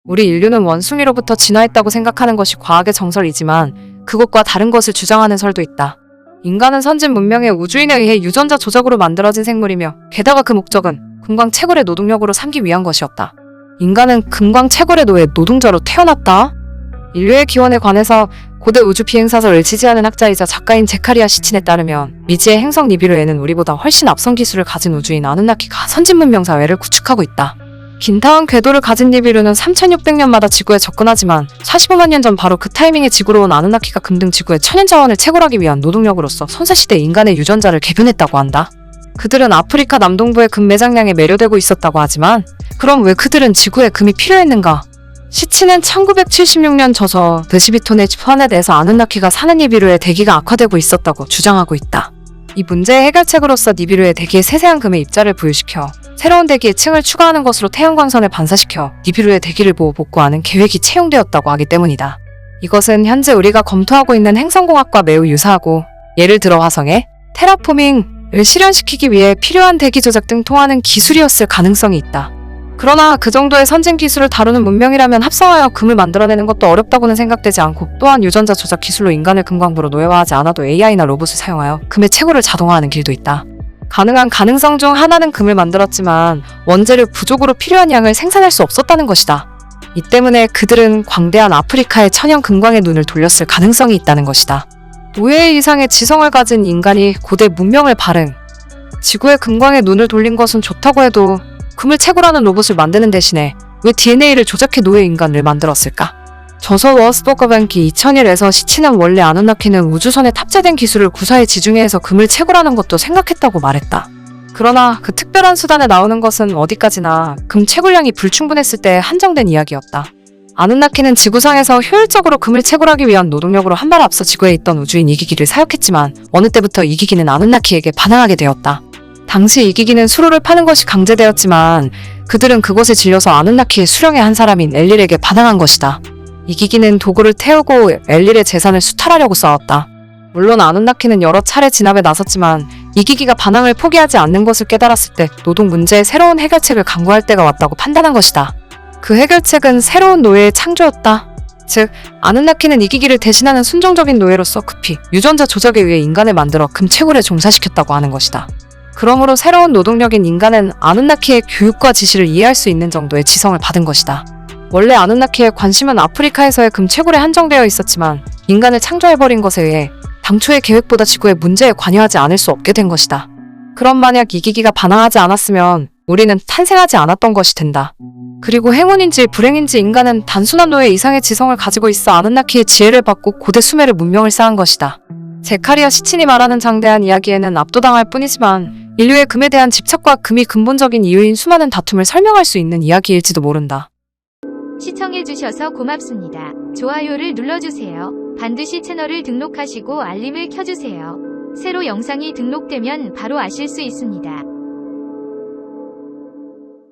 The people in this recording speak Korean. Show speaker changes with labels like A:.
A: 우리 인류는 원숭이로부터 진화했다고 생각하는 것이 과학의 정설이지만 그것과 다른 것을 주장하는 설도 있다. 인간은 선진 문명의 우주인에 의해 유전자 조작으로 만들어진 생물이며 게다가 그 목적은 금광 채굴의 노동력으로 삼기 위한 것이었다. 인간은 금광 채굴의 노예 노동자로 태어났다? 인류의 기원에 관해서 고대 우주 비행사설을 지지하는 학자이자 작가인 제카리아 시친에 따르면 미지의 행성 니비루에는 우리보다 훨씬 앞선 기술을 가진 우주인 아누나키가 선진 문명 사회를 구축하고 있다. 긴타한 궤도를 가진 니비루는 3600년마다 지구에 접근하지만 45만 년 전 바로 그 타이밍에 지구로 온 아누나키가 금등 지구의 천연자원을 채굴하기 위한 노동력으로서 선사시대 인간의 유전자를 개변했다고 한다. 그들은 아프리카 남동부의 금 매장량에 매료되고 있었다고 하지만 그럼 왜 그들은 지구에 금이 필요했는가? 시친은 1976년 저서 The Civiton Age Planet에서 아누나키가 사는 니비루의 대기가 악화되고 있었다고 주장하고 있다. 이 문제의 해결책으로서 니비루의 대기에 세세한 금의 입자를 부유시켜 새로운 대기의 층을 추가하는 것으로 태양광선을 반사시켜 니비루의 대기를 보호 복구하는 계획이 채용되었다고 하기 때문이다. 이것은 현재 우리가 검토하고 있는 행성공학과 매우 유사하고 예를 들어 화성의 테라포밍을 실현시키기 위해 필요한 대기 조작 등 통하는 기술이었을 가능성이 있다. 그러나 그 정도의 선진 기술을 다루는 문명이라면 합성하여 금을 만들어내는 것도 어렵다고는 생각되지 않고 또한 유전자 조작 기술로 인간을 금광부로 노예화하지 않아도 AI나 로봇을 사용하여 금의 채굴을 자동화하는 길도 있다. 가능한 가능성 중 하나는 금을 만들었지만 원재료 부족으로 필요한 양을 생산할 수 없었다는 것이다. 이 때문에 그들은 광대한 아프리카의 천연 금광의 눈을 돌렸을 가능성이 있다는 것이다. 노예 이상의 지성을 가진 인간이 고대 문명을 발행, 지구의 금광의 눈을 돌린 것은 좋다고 해도 금을 채굴하는 로봇을 만드는 대신에 왜 DNA를 조작해 노예 인간을 만들었을까? 저서 워스버거반기 2001에서 시치는 원래 아누나키는 우주선에 탑재된 기술을 구사에 지중해에서 금을 채굴하는 것도 생각했다고 말했다. 그러나 그 특별한 수단에 나오는 것은 어디까지나 금 채굴량이 불충분했을 때 한정된 이야기였다. 아누나키는 지구상에서 효율적으로 금을 채굴하기 위한 노동력으로 한 발 앞서 지구에 있던 우주인 이기기를 사육했지만 어느 때부터 이기기는 아누나키에게 반항하게 되었다. 당시 이기기는 수로를 파는 것이 강제되었지만 그들은 그것에 질려서 아누나키의 수령의 한 사람인 엘릴에게 반항한 것이다. 이기기는 도구를 태우고 엘릴의 재산을 수탈하려고 싸웠다. 물론 아누나키는 여러 차례 진압에 나섰지만 이기기가 반항을 포기하지 않는 것을 깨달았을 때 노동 문제의 새로운 해결책을 강구할 때가 왔다고 판단한 것이다. 그 해결책은 새로운 노예의 창조였다. 즉, 아누나키는 이기기를 대신하는 순종적인 노예로서 급히 유전자 조작에 의해 인간을 만들어 금 채굴에 종사시켰다고 하는 것이다. 그러므로 새로운 노동력인 인간은 아누나키의 교육과 지시를 이해할 수 있는 정도의 지성을 받은 것이다. 원래 아누나키의 관심은 아프리카에서의 금 채굴에 한정되어 있었지만 인간을 창조해버린 것에 의해 당초의 계획보다 지구의 문제에 관여하지 않을 수 없게 된 것이다. 그럼 만약 이기기가 반항하지 않았으면 우리는 탄생하지 않았던 것이 된다. 그리고 행운인지 불행인지 인간은 단순한 노예 이상의 지성을 가지고 있어 아누나키의 지혜를 받고 고대 수메르 문명을 쌓은 것이다. 제카리아 시친이 말하는 장대한 이야기에는 압도당할 뿐이지만 인류의 금에 대한 집착과 금이 근본적인 이유인 수많은 다툼을 설명할 수 있는 이야기일지도 모른다.
B: 시청해주셔서 고맙습니다. 좋아요를 눌러주세요. 반드시 채널을 등록하시고 알림을 켜주세요. 새로 영상이 등록되면 바로 아실 수 있습니다.